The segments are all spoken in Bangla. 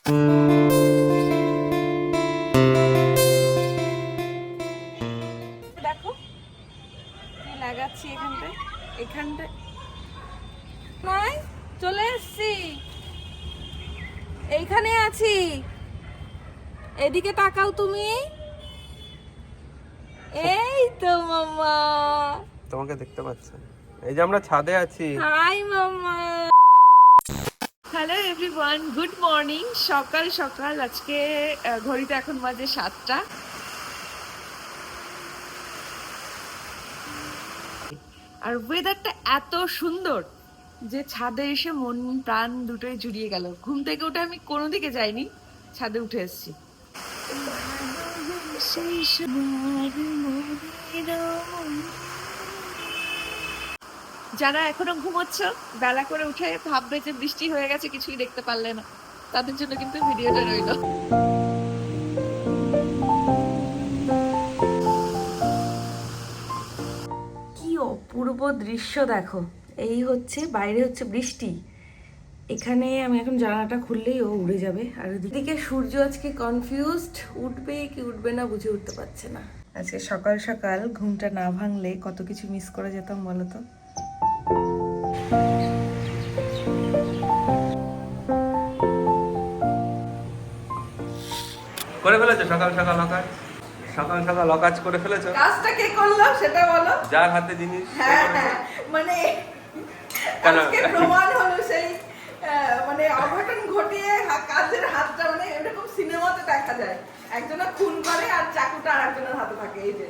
দেখো কি লাগাচ্ছি এখানটায় নয়, চলে এসছি, এইখানে আছি, এদিকে তাকাও তুমি। এই তো মামা, তোমাকে দেখতে পাচ্ছি, এই যে আমরা ছাদে আছি। হাই মামা। Hello everyone, good morning. সকাল সকাল আজকে ঘড়িতে এখন বাজে 7টা। আর ওয়েদারটা এত সুন্দর যে ছাদে এসে মন প্রাণ দুটোই জুড়িয়ে গেল। ঘুম থেকে উঠে আমি কোনো দিকে যাইনি, ছাদে উঠে এসেছি। যারা এখনো ঘুমোচ্ছ, বেলা করে উঠে ভাববে যে বৃষ্টি হয়ে গেছে, কিছুই দেখতে পারলে না, তাদের জন্য কিন্তু ভিডিওটা রইল। কি অপূর্ব দৃশ্য দেখো। এই হচ্ছে বাইরে, হচ্ছে বৃষ্টি, এখানে আমি এখন জানালাটা খুললেই ও উড়ে যাবে। আর এদিকে সূর্য আজকে কনফিউজড, উঠবে কি উঠবে না বুঝে উঠতে পারছে না। আজকে সকাল সকাল ঘুমটা না ভাঙলে কত কিছু মিস করে যেতাম বলো তো। করে ফেলেছো সকাল সকাল অকাজ, সকাল সকাল অকাজ করে ফেলেছো। কাজটা কে করলো সেটা বলো। যার হাতে জিনিস, হ্যাঁ হ্যাঁ, মানে আজকে প্রমাণ হলো সেই মানে অঘটন ঘটিয়ে কাজের হাতটা, মানে এরকম সিনেমাতে দেখা যায়, একজনা খুন করে আর চাকুটা আরেকজনের হাতে থাকে। এই যে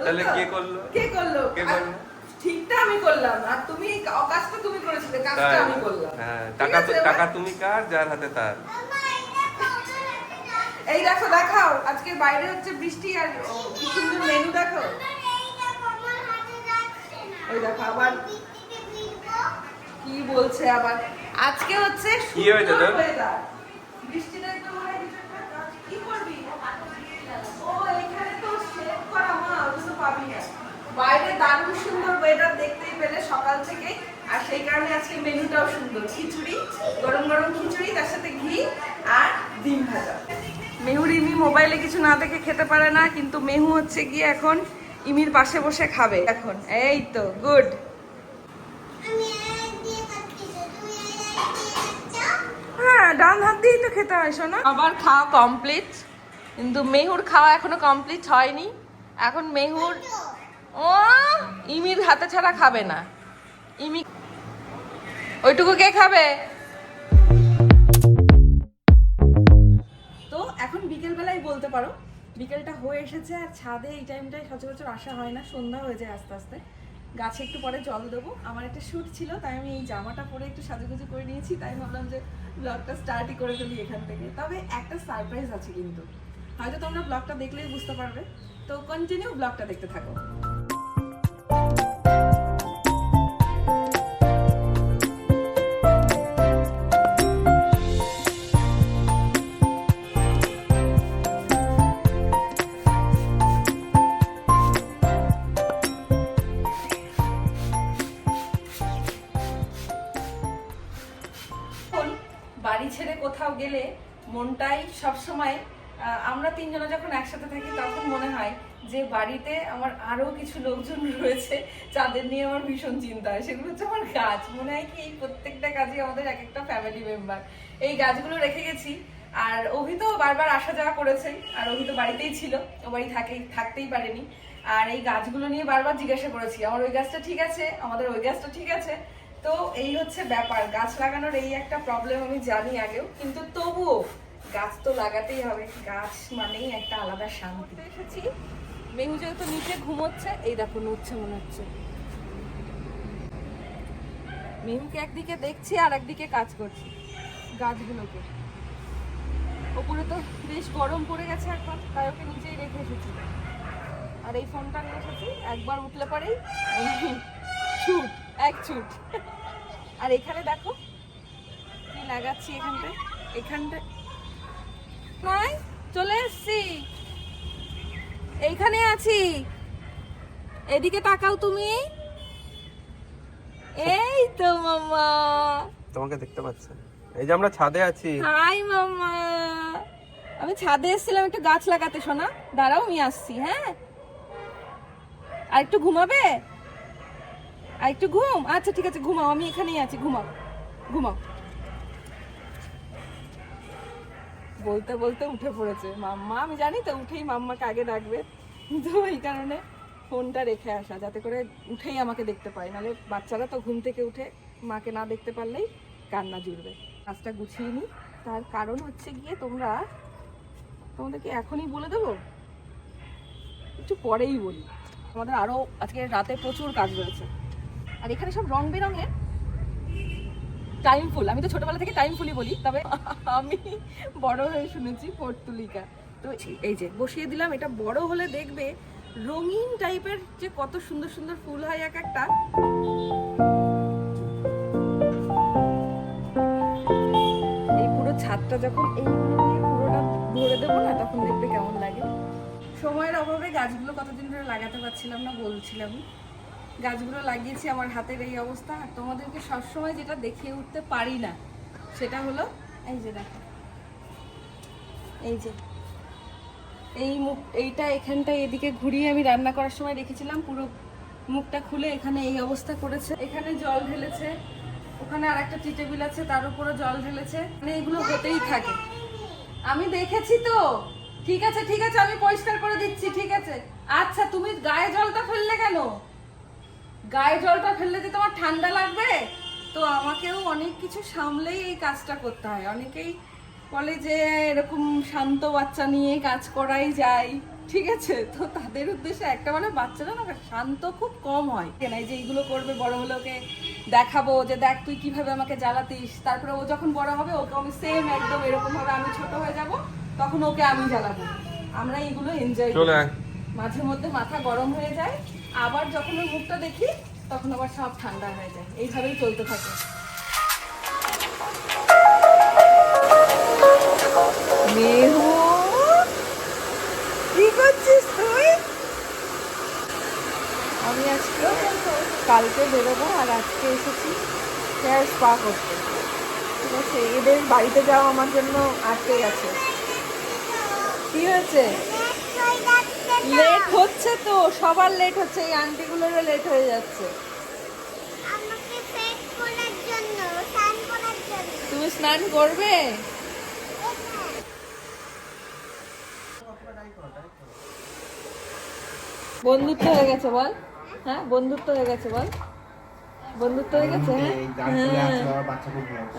তাহলে কে করলো? কে করলো? ঠিকটা আমি করলাম, আর তুমি কাজটা তুমি করেছিলে, কাজটা আমি করলাম। হ্যাঁ, টাকা তুমি কার, যার হাতে তার। এই দেখো, দেখাও আজকে বাইরে হচ্ছে বৃষ্টি, আর কি সুন্দর মেনু দেখো। ওই দেখো আবার কি বলছে, আবার আজকে হচ্ছে সুন্দর ওয়েদার, বৃষ্টিটা একটু মনে হয় কিছু একটা কাজ কি করবি। ও এখানে তো সেভ করা, মা ওটা তো পাবি না। বাইরে দারুণ সুন্দর ওয়েদার দেখতেই পেলে সকাল থেকে, আর সেই কারণে আজকে মেনুটাও সুন্দর। খিচুড়ি, গরম গরম খিচুড়ি, তার সাথে ঘি আর ডিম ভাজা। মেহুর ইমি মোবাইলে কিছু না দেখে খেতে পারে না, কিন্তু মেহু হচ্ছে গিয়ে এখন ইমির পাশে বসে খাবে এখন। এই তো গুড। হ্যাঁ, ডান হাত দিয়েই তো খেতে হয় শোনা। আবার খাওয়া কমপ্লিট, কিন্তু মেহুর খাওয়া এখনো কমপ্লিট হয়নি। এখন মেহুর ও ইমির হাতে ছাড়া খাবে না। ইমি ওইটুকু কে খাবে? তো এখন বিকেল বেলায় বলতে পারো, বিকেলটা হয়ে এসেছে, আর ছাদে এই টাইমটায় সচরাচর আসা হয় না, সন্ধ্যা হয়ে যায় আস্তে আস্তে। গাছে একটু পরে জল দেবো, আমার একটা শ্যুট ছিল, তাই আমি এই জামাটা পরে একটু সাজুগুজু করে নিয়েছি, তাই ভাবলাম যে ব্লগটা স্টার্টই করে ফেলি এখান থেকে। তবে একটা সারপ্রাইজ আছে, কিন্তু হয়তো তোমরা ব্লগটা দেখলেই বুঝতে পারবে, তো কন্টিনিউ ব্লগটা দেখতে থাকো। বাড়ি ছেড়ে কোথাও গেলে মনটাই সবসময়, আমরা তিনজনে যখন একসাথে থাকি তখন মনে হয় যে বাড়িতে আমার আরো কিছু লোকজন রয়েছে যাদের নিয়ে আমার ভীষণ চিন্তা হয়। সেগুলো হচ্ছে আমার গাছ। মনে হয় কি এই প্রত্যেকটা কাজই আমাদের এক একটা ফ্যামিলি মেম্বার। এই গাছগুলো রেখে গেছি, আর অভি তো বারবার আসা যাওয়া করেছে, আর অভি তো বাড়িতেই ছিল, ও বাড়ি থাকতেই পারেনি। আর এই গাছগুলো নিয়ে বারবার জিজ্ঞাসা করেছি, আমার ওই গাছটা ঠিক আছে, আমাদের ওই গাছটা ঠিক আছে। তো এই হচ্ছে ব্যাপার, গাছ লাগানোর এই একটা প্রবলেম আমি জানি আগেও, কিন্তু তবুও গাছ তো লাগাতেই হবে। গাছ মানেই একটা আলাদা শান্তি। এসেছি, মেহু যেহেতু নিচে ঘুমোচ্ছে, এই দেখো নড়ছে মনে হচ্ছে। মেহুকে একদিকে দেখছি আর একদিকে কাজ করছি গাছগুলোকে। ওপরে তো বেশ গরম পড়ে গেছে এখন, তাই ওকে নিচেই রেখে এসেছি। আর এই ফোনটা নিয়ে এসেছি, একবার উঠলে পরেই ছুট, এক ছুট। আর এখানে দেখো কি লাগাচ্ছি, এখানটায় নয়, চলে এসছি, এইখানে আছি, এদিকে তাকাও তুমি। এই তো মামা, তোমাকে দেখতে পাচ্ছি, এই যে আমরা ছাদে আছি। হাই মাম্মা, আমি ছাদে এসেছিলাম একটু গাছ লাগাতে। শোনা, দাঁড়াও আমি আসছি। হ্যাঁ, আর একটু ঘুমাবে? আর একটু ঘুম? আচ্ছা ঠিক আছে, ঘুমাও, আমি এখানেই আছি, ঘুমাও ঘুমাও। বলতে বলতে উঠে পড়েছে মাম্মা। আমি জানি তো উঠেই মাম্মাকে আগে ডাকবে, তো এই কারণে ফোনটা রেখে আসা, যাতে করে উঠেই আমাকে দেখতে পায়। নাহলে বাচ্চারা তো ঘুম থেকে উঠে মাকে না দেখতে পারলেই কান্না জুড়বে। কাজটা গুছিয়ে নিই, তার কারণ হচ্ছে গিয়ে তোমাদেরকে এখনই বলে দেবো, একটু পরেই বলি। আমাদের আরো আজকে রাতে প্রচুর কাজ রয়েছে, আর এখানে সব রং বেরঙের টাইম ফুল। আমি তো ছোটবেলা থেকে টাইম ফুলই বলি, তবে আমি বড় হয়ে শুনেছি পর্তুলিকা। তো এই যে বসিয়ে দিলাম, এটা বড় হলে দেখবে রঙিন টাইপের যে কত সুন্দর সুন্দর ফুল হয় এক একটা। এই পুরো ছাদটা যখন এইগুলো দিয়ে পুরোটা ভরে দেবো না, তখন দেখবে কেমন লাগে। সময়ের অভাবে গাছগুলো কতদিন ধরে লাগাতে পারছিলাম না, বলছিলাম। গাছগুলো লাগিয়েছি, আমার হাতের এই অবস্থা। আর তোমাদেরকে সবসময় যেটা দেখিয়ে উঠতে পারি না, সেটা হলো এই যে দেখো, এই যে এই মুখ, এইটা এখানটা এদিকে ঘুরিয়ে আমি রান্না করার সময় রেখেছিলাম, পুরো মুখটা খুলে এখানে এই অবস্থা করেছে। এখানে জল ঢেলেছে, ওখানে আর একটা টি টেবিল আছে, তার উপরে জল ঢেলেছে। মানে এগুলো হতেই থাকে, আমি দেখেছি তো। ঠিক আছে ঠিক আছে, আমি পরিষ্কার করে দিচ্ছি, ঠিক আছে। আচ্ছা, তুমি গায়ে জলটা ফেললে কেন? গায়ে জলটা ফেললে যে তোমার ঠান্ডা লাগবে? তো আমাকেও অনেক কিছু সামলেই এই কাজটা করতে হয়। অনেকেই বলে যে এরকম শান্ত বাচ্চা নিয়ে কাজ করাই যায়, ঠিক আছে। তো তাদের উদ্দেশ্যে একটা, মানে বাচ্চারা না শান্ত খুব কম হয়। কেন এই যে এইগুলো করবে, বড় হলে ওকে দেখাবো যে দেখ তুই কিভাবে আমাকে জ্বালাতিস। তারপরে ও যখন বড় হবে, ওকে আমি সেম একদম এরকম ভাবে, আমি ছোট হয়ে যাব, তখন ওকে আমি জ্বালাবো। আমরা এইগুলো এনজয় করি। মাঝে মধ্যে মাথা গরম হয়ে যায়, আবার যখন ওর মুখটা দেখি তখন আবার সব ঠান্ডা হয়ে যায়। এইভাবেই চলতে থাকে। মেহু, কি করছিস তুই? আমি আজকে কালকে বেরোবো, আর আজকে এসেছি হেয়ার স্পা করতে, ঠিক আছে। এদের বাড়িতে যাওয়া আমার জন্য আটকে গেছে। কি হয়েছে? লেট হচ্ছে তো, সবার লেট হচ্ছে, এই আন্টিগুলোরও লেট হয়ে যাচ্ছে। তুমি স্নান করবে? বন্ধুত্ব হয়ে গেছে বল। হ্যাঁ, বন্ধুত্ব হয়ে গেছে বল। বন্ধুত্ব হয়ে গেছে। হ্যাঁ,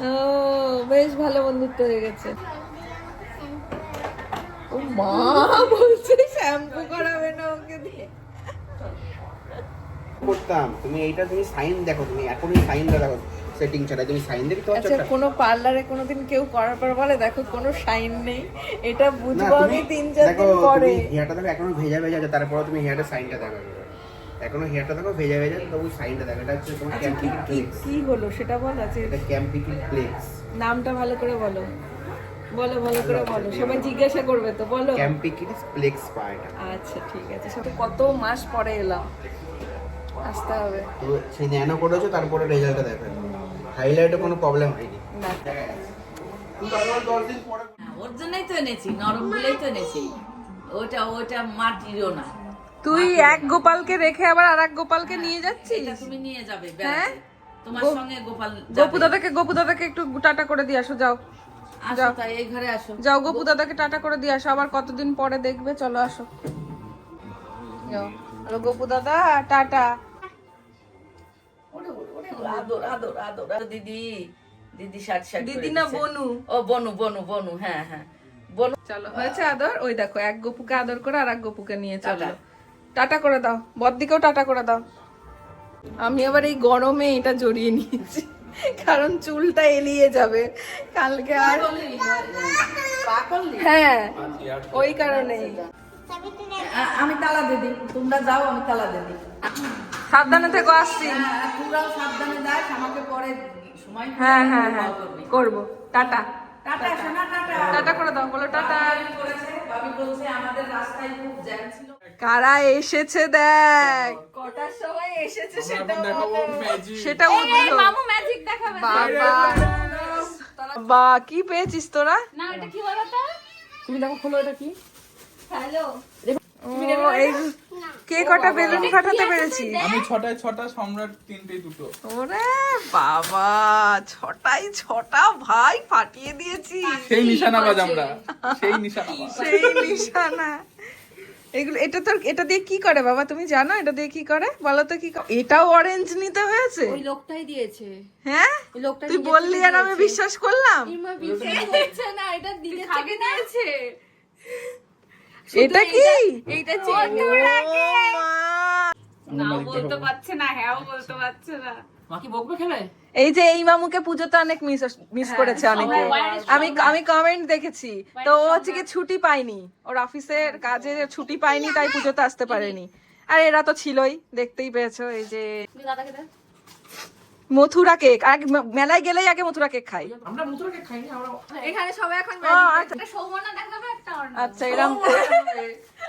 ও বেশ ভালো বন্ধুত্ব হয়ে গেছে। ও মা বলছে শ্যাম্পু করাবে না ওকে দিয়ে। করতাম, তুমি এইটা তুমি সাইন দেখো, তুমি এখনই সাইনটা দেখো, সেটিং ছাড়া তুমি সাইন দেখতে পাচ্ছ? আচ্ছা, কোনো পার্লারে কোনোদিন কেউ করার পর বলে দেখো কোনো শাইন নেই, এটা বুঝবো আমি 3-4 দিন পরে। হেয়ারটা দেখো এখনো ভেজা ভেজা আছে, তারপরে তুমি হেয়ারটা সাইনটা দেখো, এখনো হেয়ারটা দেখো ভেজা ভেজা, তবু সাইনটা দেখো। এটা হচ্ছে তোমার ক্যাম্পিকিড ফ্লেক্স। কি হলো সেটা বল। আছে এটা ক্যাম্পিকিড ফ্লেক্স, নামটা ভালো করে বলো, বলো ভালো করে বলো, সবাই জিজ্ঞাসা করবে তো, বলো। ক্যাম্পিকিড ফ্লেক্স পা এটা। আচ্ছা ঠিক আছে, সাথে কত মাস পরে এলাম, আসতে হবে। তো সেই ন্যানো করেছো, তারপরে রেজাল্টটা দেখো। হাইলাইটে কোনো প্রবলেম হয়নি না, তুমি তারপর 10 দিন পরে। ওর জন্যই তো এনেছি, নরম বলেই তো এনেছি। ওটা মাটিরও না। তুই এক গোপালকে রেখে আবার আর এক গোপালকে নিয়ে যাচ্ছিস? এটা তুমি নিয়ে যাবে হ্যাঁ? বেড়াতে। তোমার সঙ্গে গোপাল গোপু দাদাকে একটু টাটা করে দিয়ে আসো, যাও আসো, তাই এই ঘরে আসো। যাও, গোপু দাদাকে টাটা করে দিয়ে আসো, আবার কতদিন পরে দেখবে। চলো আসো, যাও। হ্যালো গোপু দাদা, টাটা। আদর আদর আদর দিদি, দিদি 60 দিদি না বনু? ও বনু বনু বনু, হ্যাঁ হ্যাঁ বনু। চলো, হয়েছে আদর। ওই দেখো, এক গোপুকে আদর করে আর এক গোপুকে নিয়ে চলো। টাটা করে দাও, বড়দিকেও টাটা করে দাও। আমি আবার এই গরমে এটা জড়িয়ে নিয়েছি, কারণ চুলটা এলিয়ে যাবে কালকে। আর হ্যাঁ, ওই কারণেই। আমি তালা দিদি, তোমরা যাও, আমি তালা দিদি। সাবধানে থেকো, আসছি। তোমরাও সাবধানে যাস, আমাকে পরে সময় হ্যাঁ হ্যাঁ হ্যাঁ, করবো। টাটা টাটা সোনা, টাটা। টাটা করে দাও, বলো টাটা। ভাবি বলছে আমাদের রাস্তায় খুব জ্যাম ছিল। কারা এসেছে দেখ, কটার সময় এসেছে সেটা বলো। মামু ম্যাজিক দেখাবে। বাবা, তারা বা কি পেয়েছিস তোরা? না এটা কি বলতো? তুমি দেখো খোলো এটা কি? হ্যালো ও এই কে কটা বেলুন ফাটাতে পেরেছি? আমি 6টায় 6টা, সম্রাট 3টেই 2টো। ওরে বাবা 6টায় 6টা ভাই ফাটিয়ে দিয়েছি। সেই নিশানাবাজ আমরা, সেই নিশানাবাজ। সেই নিশানা। এগুলো এটা দিয়ে কি করে বাবা তুমি জানো? এটা দিয়ে কি করে বলো তো? কি করে? এটাও অরেঞ্জ নিতে হয়েছে? ওই লোকটাই দিয়েছে। হ্যাঁ ওই লোকটা তুই বললি আর আমি বিশ্বাস করলাম। ইমা বিশ্বাস হচ্ছে না, এটা দিদি থেকে দিয়েছে। এটা কি? এইটা ও মা। না বলতে পারছে না, হ্যাঁও বলতে পারছে না। মা কি বকবে খেলে? এই যে এই মামুকে পুজোতে অনেক মিস করেছে অনেকে। আমি কমেন্ট দেখেছি। তো ও হচ্ছে কি ছুটি পায়নি, ওর অফিসের কাজে ছুটি পায়নি, তাই পুজোতে আসতে পারেনি। আর এরা তো ছিলই, দেখতেই পেয়েছো। এই যে দাদাকে দে। মথুরা কেক, আগে মেলায় গেলেই আগে মথুরা কেক খাই। আমরা মুদ্রা কেক খাইনি, আমরা এখানে সবাই এখন ও, আচ্ছা। একটা সৌমনা দেখাবে, একটা অর্ণ। আচ্ছা এরকম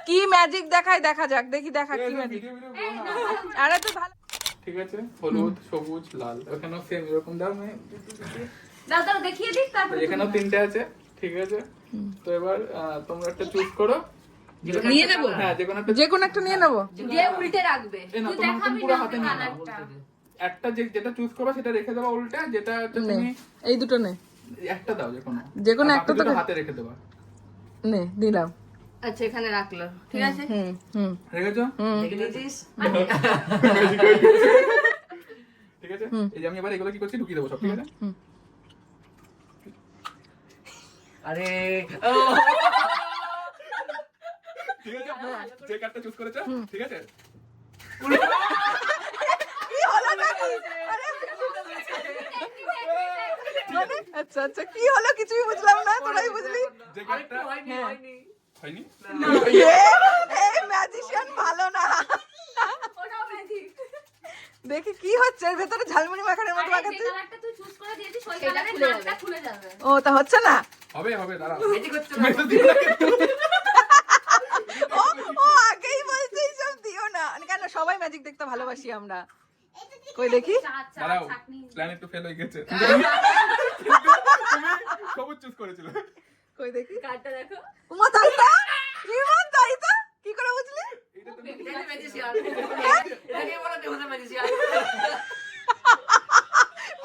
কি ম্যাজিক দেখায়, দেখা যাক, দেখি দেখা কি ম্যাজিক। ভিডিও ভিডিও বলো না। আরে তুই ভালো। ঠিক আছে, হলুদ, সবুজ, লাল, এখানেও সেম এরকম দাও। দাও দাও দেখিয়ে দিক, তারপর এখানেও 3টে আছে, ঠিক আছে। তো এবার তোমরা একটা চুজ করো। নিয়ে নেবো? হ্যাঁ, যে কোনো একটা। যে কোনো একটা নিয়ে নেবো। দিয়ে উল্টে রাখবে। এই না, তুই তোমার দেখাবি পুরো না হাতে নিয়ে নাও। কালারটা। একটা যেটা চুজ করবে সেটা রেখে দেবা উল্টা, যেটা হচ্ছে নে তুমি এই দুটো নে, একটা দাও, যে কোনো। যে কোনো আর একটা বাকি তো দুটো হাতে রেখে দেবা। নে দিলাম। আচ্ছা এখানে রাখলো, ঠিক আছে। হুম হুম রেখেছো? দেখে নিয়েছিস? ঠিক আছে, এই যে আমি এবার এগুলো কি করছি, ঢুকিয়ে দেবো সব, ঠিক আছে। আরে ঠিক আছে, যে কার্ডটা চুজ করেছো, ঠিক আছে। কি হলো নাকি? আচ্ছা আচ্ছা কি হলো কিছুই বুঝলাম না, তোরাই বুঝলি। যে কার্ডটা হয়নি হয়নি। হয়নি, এই ম্যাজিশিয়ান ভালো না। ওটাও ম্যাজিক। দেখি কি হচ্ছে এর ভেতরে, ঝালমুড়ি মাখানোর মতো যে লাগাচ্ছে। কালারটা তুই চুজ করে দিয়েছিস ওই কালারের নাটটা খুলে যাবে। ও তা হচ্ছে না। হবে হবে, দাঁড়াও। ম্যাজিক হচ্ছে না। ও ও আগেই বলছে এইসব দিও না। কেন সবাই ম্যাজিক দেখতে ভালোবাসি আমরা। কই দেখি। চা চা দাঁড়াও, চাটনি। প্ল্যান একটু ফেল হয়ে গেছে। সবুজ চুজ করেছিল। কই দেখি। কার্ডটা দেখো। উমা তাই তো? ইমান তাই তো? কি করে বুঝলি? এটা তো এটা ম্যাজিশিয়ান। এটাকে বলা দেবো না ম্যাজিশিয়ান।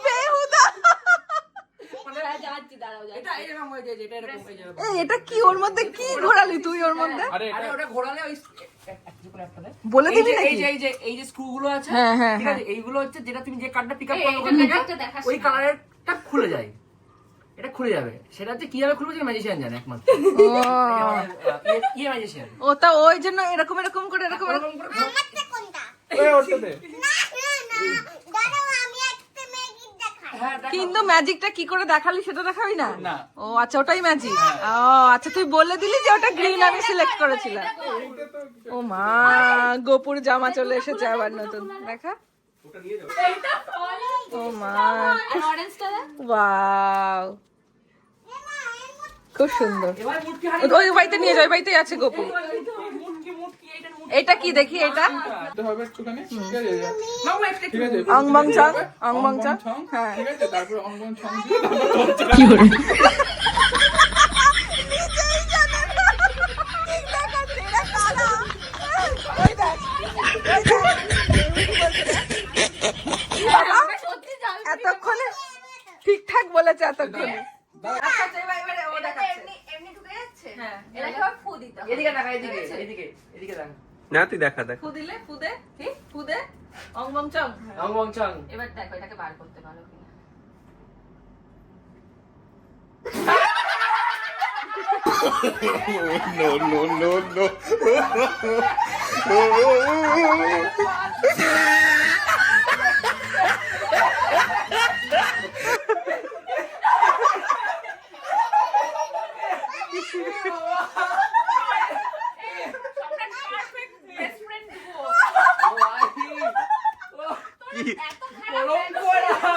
বেহুদা। যাচ্ছি, দাঁড়াও যাচ্ছি। এটা এরকম হয়ে যায়, এটা এরকম হয়ে যাবে। এই এটা কি ওর মধ্যে কি ঘোরালি তুই ওর মধ্যে? আরে আরে এটা ওটা ঘোরালে ওই কিছুক্ষণ একটা দে। বলে এই দিবি যে- নাকি? এই যে স্ক্রু গুলো আছে, হ্যাঁ, হ্যাঁ, ঠিক আছে, হ্যাঁ। এইগুলো হচ্ছে যেটা তুমি যে কার্ডটা পিক আপ এই, করো এটা ওখান থেকে, ম্যাজিকটা দেখাস ওই না। কালারেরটা খুলে যায়। এটা খুলে যাবে। সেটা হচ্ছে কিভাবে খুলবে যে ম্যাজিশিয়ান জানে একমাত্র। ও ইয়ে ম্যাজিশিয়ান। ও তা ওই জন্য এরকম এরকম করে এরকম এরকম- ওই ওটাতে হ্যাঁ, দেখো। কিন্তু ম্যাজিকটা কি করে দেখালি সেটা দেখাবি না? না। ও আচ্ছা ওটাই ম্যাজিক। ও আচ্ছা তুই বলে দিলি যে ওটা গ্রিন আমি সিলেক্ট করেছিলাম। এইটা তো ও মা গোপুর জামা চলে এসেছে আবার নতুন, দেখা। ওটা নিয়ে যাও। ও মা আর অরেঞ্জটা দেখ। ওয়াও খুব সুন্দর। এবার মুটকি হারিয়ে ওই বাড়িতে নিয়ে যাও, ওই বাড়িতেই আছে গোপু। মুটকি এইটার মুটকি। এটা কি দেখি এটা? এটা হবে একটুখানি, ঠিক আছে। মামু একটা ঠিক আছে, অং বং চং, হবে, অং বং চং। হ্যাঁ। ঠিক আছে, তারপর অং বং ছং দিয়ে তারপর নিজেই জানে না। ঠিক দেখাচ্ছে, এরা কারা? ওই দেখ, ওই দেখ। বাবা, সত্যি জাল। এতক্ষণে ঠিকঠাক বলেছে এতক্ষণে। দাঁড়া। আচ্ছা আচ্ছা এবারে ও এটা তো দেখাচ্ছে। এমনি এমনি ঢুকে যাচ্ছে। হ্যাঁ। এটাকে আবার ফু দিতে হবে। এদিকে দেখা, এদিকে এদিকে এদিকে দেখা। না তুই দেখা দেখ। ফু দিলে ফুদে ঠিক ফুদে অং বং চং। অং বং চং। এবার দেখো এটাকে বার করতে পারো কিনা।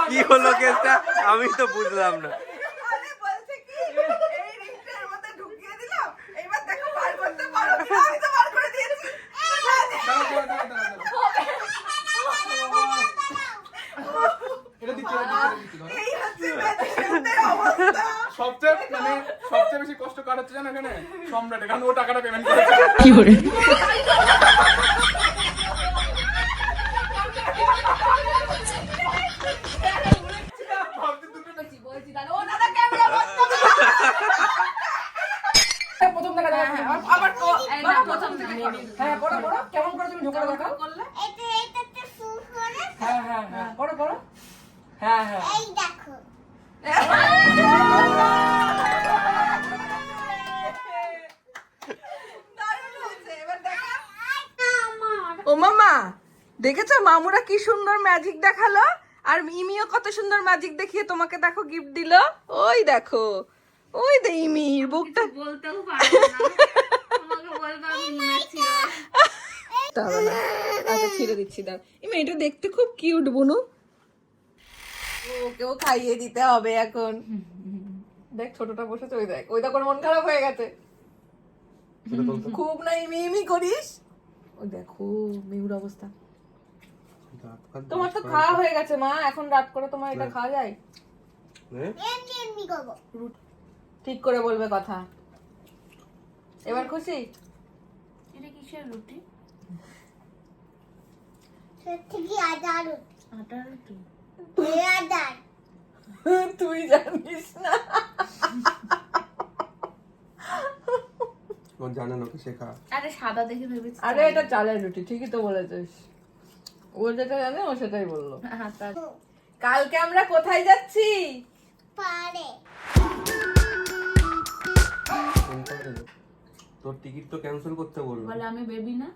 কি হলো কেসটা আমি তো বুঝলাম না। আরে বলছে কি এই রিংটার মধ্যে ঢুকিয়ে দিলাম, এবার দেখো বার করতে পারো কিনা। আমি তো বার করে দিয়েছি। এটা দিচ্ছি, এটা দিচ্ছি, ধরো। এই হচ্ছে ম্যাজিশিয়ানদের অবস্থা। সবচেয়ে বেশি কষ্ট কার হচ্ছে জানো এখানে? সম্রাটের, কারণ ও টাকাটা পেমেন্ট করেছে। প্রথম দেখা যায় আবার প্রথম থেকে হ্যাঁ করো করো, কেমন করে তুমি ঢোকানো দেখাও। করলে হ্যাঁ হ্যাঁ হ্যাঁ করো করো, হ্যাঁ হ্যাঁ ও মামা দেখেছো মামুরা কি সুন্দর ম্যাজিক দেখালো, আর ইমিও কত সুন্দর ম্যাজিক দেখিয়ে তোমাকে দেখো গিফট দিল। ওই দেখো, ওই দে ইমির বুকটা বলতেও পারবো না, আমাকে বলবো আমি নাচি। হবে না। আচ্ছা ছিঁড়ে দিচ্ছি, দাও ইমি, এটা দেখতে খুব কিউট বুনু, ওকেও খাইয়ে দিতে হবে এখন। দেখ ছোটটা বসেছে, ওই দেখ, ওই দেখো মন খারাপ হয়ে গেছে খুব, না ইমি ইমি করিস। ওই দেখো মিউর অবস্থা। তোমার তো খাওয়া হয়ে গেছে মা, এখন রাত করে তোমার এটা খাওয়া যায়? ঠিক করে বলবে কথা। এবার খুশি? এটা কিসের রুটি? আটার রুটি। তুই জানিস না? ও জানে না, ওকে শেখা। আরে সাদা দেখে ভেবেছি। আরে এটা চালের রুটি, ঠিকই তো বলেছিস। ও যেটা জানে ও সেটাই বললো। হ্যাঁ তা কালকে আমরা কোথায় যাচ্ছি? তোর টিকিট তো ক্যান্সেল করতে বললো। বলে আমি বেবি না।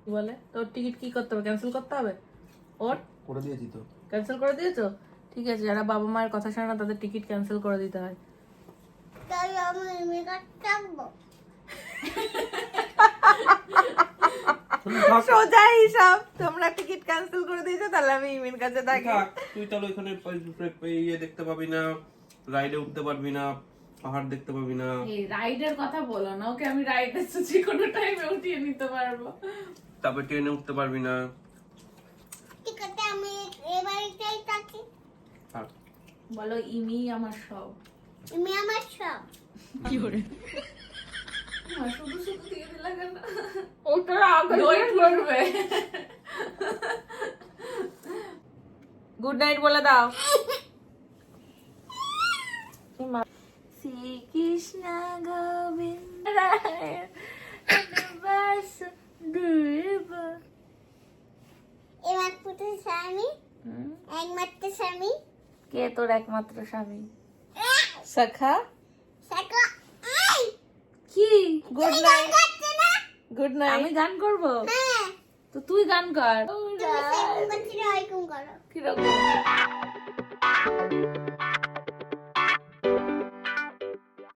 কি বলে তোর টিকিট কি করতে হবে? ক্যান্সেল করতে হবে? ওর করে দিয়েছি তো। ক্যান্সেল করে দিয়েছো? ঠিক আছে, যারা বাবা মায়ের কথা শোনে না তাদের টিকিট ক্যান্সেল করে দিতে হয়। সোজা হিসাব, তোমরা টিকিট ক্যান্সেল করে দিয়েছো, তাহলে আমি ইমির কাছে থাকি। তুই তাহলে ওইখানে ইয়ে দেখতে পাবি না, রাইডে উঠতে পারবি না, পাহাড় দেখতে পাবি না। এই রাইডের কথা বলো না, ওকে আমি রাইডের যে কোনো টাইমে উঠিয়ে নিতে পারবো। তারপরে ট্রেনে উঠতে পারবি না। থাক। বলো ইমি আমার সব। শুধু শুধু দিয়ে দিলা কেন? ওটা আগে দই করবে। গুড নাইট বলে দাও। শ্রীকৃষ্ণ গোবিন্দ একমাত্র স্বামী কে তোর একমাত্র স্বামী? সখা কি? Good night, good night. আমি গান করবো? তো তুই গান কর। করো কিরকম?